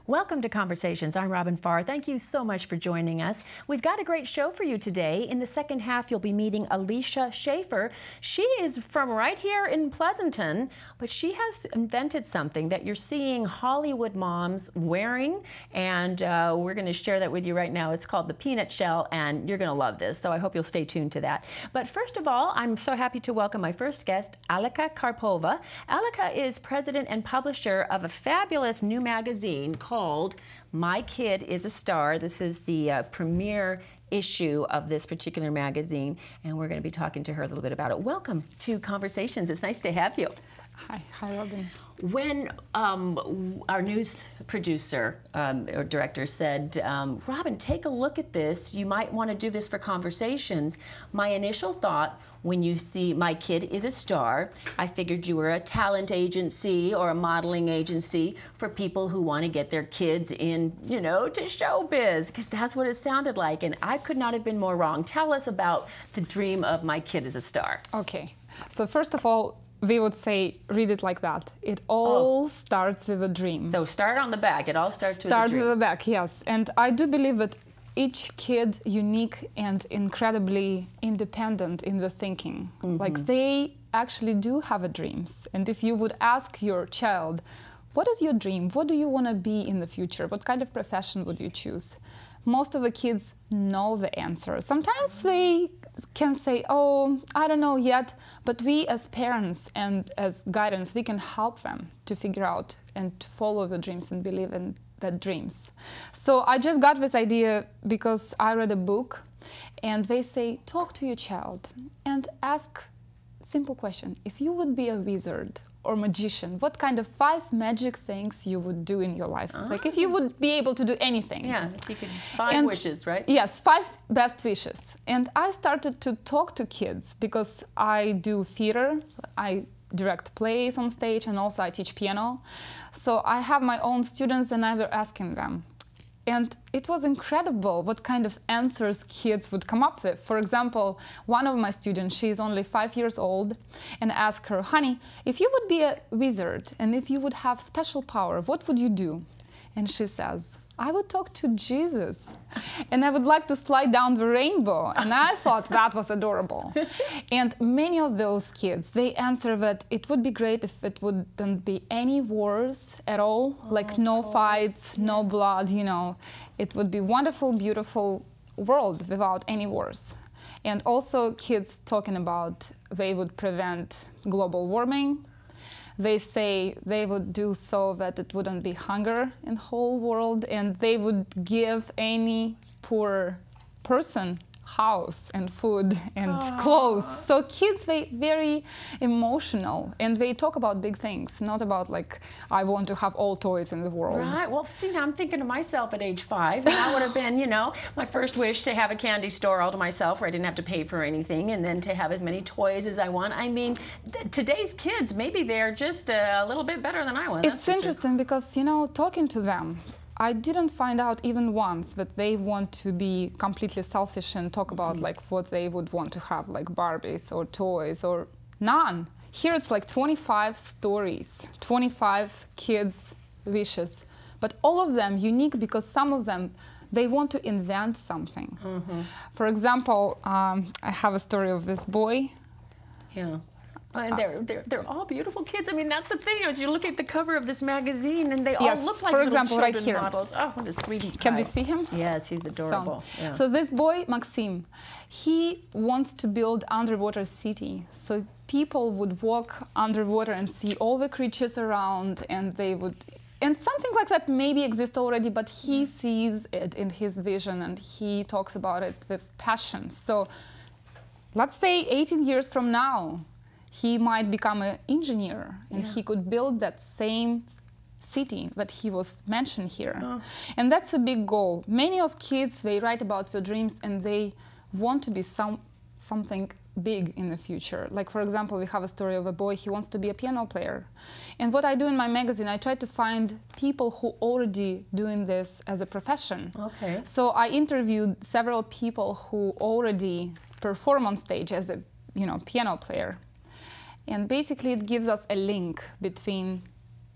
Welcome to Conversations. I'm Robin Fahr. Thank you so much for joining us. We've got a great show for you today. In the second half, you'll be meeting Alicia Schaefer. She is from right here in Pleasanton, but she has invented something that you're seeing Hollywood moms wearing, and we're going to share that with you right now. It's called the peanut shell, and you're going to love this, so I hope you'll stay tuned to that. But first of all, I'm so happy to welcome my first guest, Alika Karpova. Alika is president and publisher of a fabulous new magazine called My Kid is a Star. This is the premier issue of this particular magazine, and we're going to be talking to her a little bit about it. Welcome to Conversations. It's nice to have you. Hi, Robin. When our news producer or director said, Robin, take a look at this. You might want to do this for Conversations. My initial thought, when you see My Kid is a Star, I figured you were a talent agency or a modeling agency for people who want to get their kids in, you know, to showbiz, because that's what it sounded like. And I could not have been more wrong. Tell us about the dream of My Kid is a Star. Okay. So first of all, we would say, read it like that. It all starts with a dream. So start on the back. It all starts with a dream. Start with the back, yes. And I do believe that each kid unique and incredibly independent in the thinking. Mm-hmm. Like they actually do have a dreams. And if you would ask your child, what is your dream? What do you want to be in the future? What kind of profession would you choose? Most of the kids know the answer. Sometimes they can say, oh, I don't know yet, but we as parents and as guidance, we can help them to figure out and to follow the dreams and believe in that dreams. So I just got this idea because I read a book and they say, talk to your child and ask simple question. If you would be a wizard or magician, what kind of 5 magic things you would do in your life? Like if you would be able to do anything. Yeah, if you could 5 wishes, right? Yes, 5 best wishes. And I started to talk to kids because I do theater, I direct plays on stage, and also I teach piano. So I have my own students and I was asking them. And it was incredible what kind of answers kids would come up with. For example, one of my students, she's only 5 years old, and I asked her, honey, if you would be a wizard and if you would have special power, what would you do? And she says, I would talk to Jesus, and I would like to slide down the rainbow. And I thought that was adorable. And many of those kids, they answer that it would be great if it wouldn't be any wars at all, like no fights, no blood, you know. It would be wonderful, beautiful world without any wars. And also kids talking about they would prevent global warming. They say they would do so that it wouldn't be hunger in the whole world, and they would give any poor person house and food and clothes. So kids, they very emotional, and they talk about big things, not about like, I want to have all toys in the world. Right, well, see, now I'm thinking of myself at age 5, and that would have been, you know, my first wish to have a candy store all to myself where I didn't have to pay for anything, and then to have as many toys as I want. I mean, today's kids, maybe they're just a little bit better than I was. It's interesting because, you know, talking to them, I didn't find out even once that they want to be completely selfish and talk about like what they would want to have, like Barbies or toys, or none. Here it's like 25 stories, 25 kids' wishes, but all of them unique because some of them, they want to invent something. For example, I have a story of this boy. Yeah. And they're all beautiful kids. I mean, that's the thing. As you look at the cover of this magazine, and they all look like little children models. Oh, what a sweetie pie. Can we see him? Yes, he's adorable. So this boy, Maxim, he wants to build underwater city. So people would walk underwater and see all the creatures around, and they would... And something like that maybe exists already, but he sees it in his vision, and he talks about it with passion. So let's say 18 years from now, he might become an engineer, and he could build that same city that he was mentioned here. And that's a big goal. Many of kids, they write about their dreams and they want to be something big in the future. Like, for example, we have a story of a boy, he wants to be a piano player. And what I do in my magazine, I try to find people who already doing this as a profession. Okay. So I interviewed several people who already perform on stage as a, piano player. And basically it gives us a link between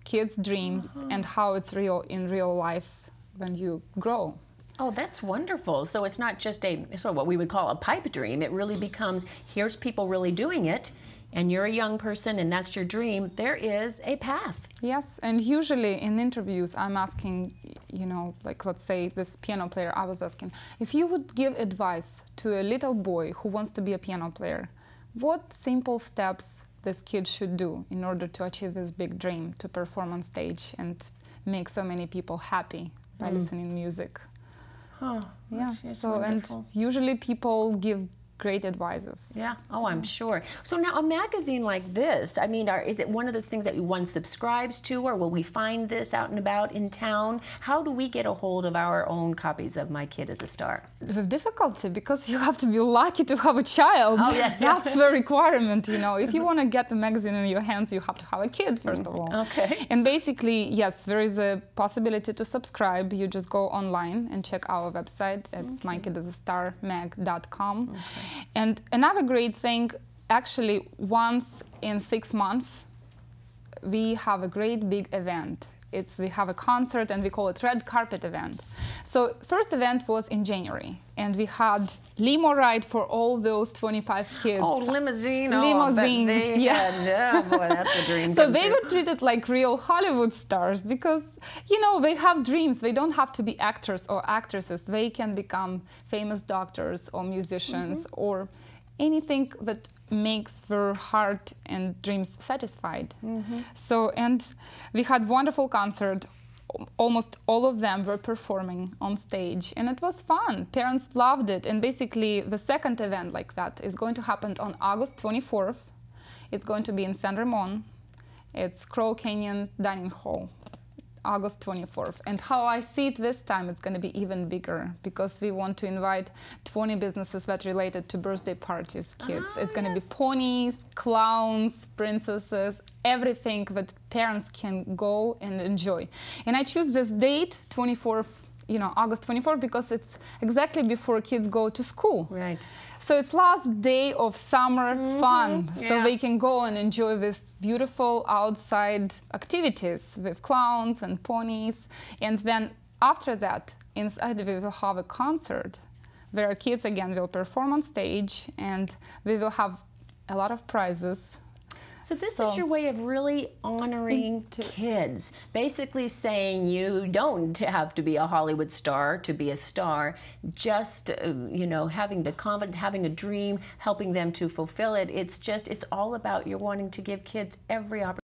kids' dreams and how it's real in real life when you grow. Oh, that's wonderful. So it's not just sort of what we would call a pipe dream. It really becomes, here's people really doing it, and you're a young person and that's your dream. There is a path. Yes, and usually in interviews I'm asking, like let's say this piano player, I was asking, if you would give advice to a little boy who wants to be a piano player, what simple steps this kid should do in order to achieve this big dream, to perform on stage and make so many people happy by listening music? Oh, yeah. So wonderful. And usually people give great advices. Yeah. Oh, I'm sure. So now a magazine like this, I mean, is it one of those things that one subscribes to, or will we find this out and about in town? How do we get a hold of our own copies of My Kid is a Star? With difficulty, because you have to be lucky to have a child. Oh, yeah. That's the requirement, If you want to get the magazine in your hands, you have to have a kid, first of all. Okay. And basically, yes, there is a possibility to subscribe. You just go online and check our website. It's mykidisastarmag.com. Okay. And another great thing, actually, once in 6 months, we have a great big event. We have a concert, and we call it Red Carpet event. So first event was in January, and we had limo ride for all those 25 kids. Oh, limousine. Limousine, Oh, boy, that's a dream. So they were treated like real Hollywood stars because, they have dreams. They don't have to be actors or actresses. They can become famous doctors or musicians or anything that makes their heart and dreams satisfied. So, and we had wonderful concert. Almost all of them were performing on stage, and it was fun. Parents loved it. And basically, the second event like that is going to happen on August 24th. It's going to be in San Ramon. It's Crow Canyon Dining Hall, August 24th. And how I see it this time, it's going to be even bigger because we want to invite 20 businesses that related to birthday parties, kids. It's going to be ponies, clowns, princesses, everything that parents can go and enjoy. And I choose this date, 24th, August 24th, because it's exactly before kids go to school. Right. So it's last day of summer fun, so they can go and enjoy this beautiful outside activities with clowns and ponies. And then after that, inside we will have a concert where kids again will perform on stage, and we will have a lot of prizes. So this is your way of really honoring kids, basically saying you don't have to be a Hollywood star to be a star, just, having the confidence, having a dream, helping them to fulfill it. It's all about you're wanting to give kids every opportunity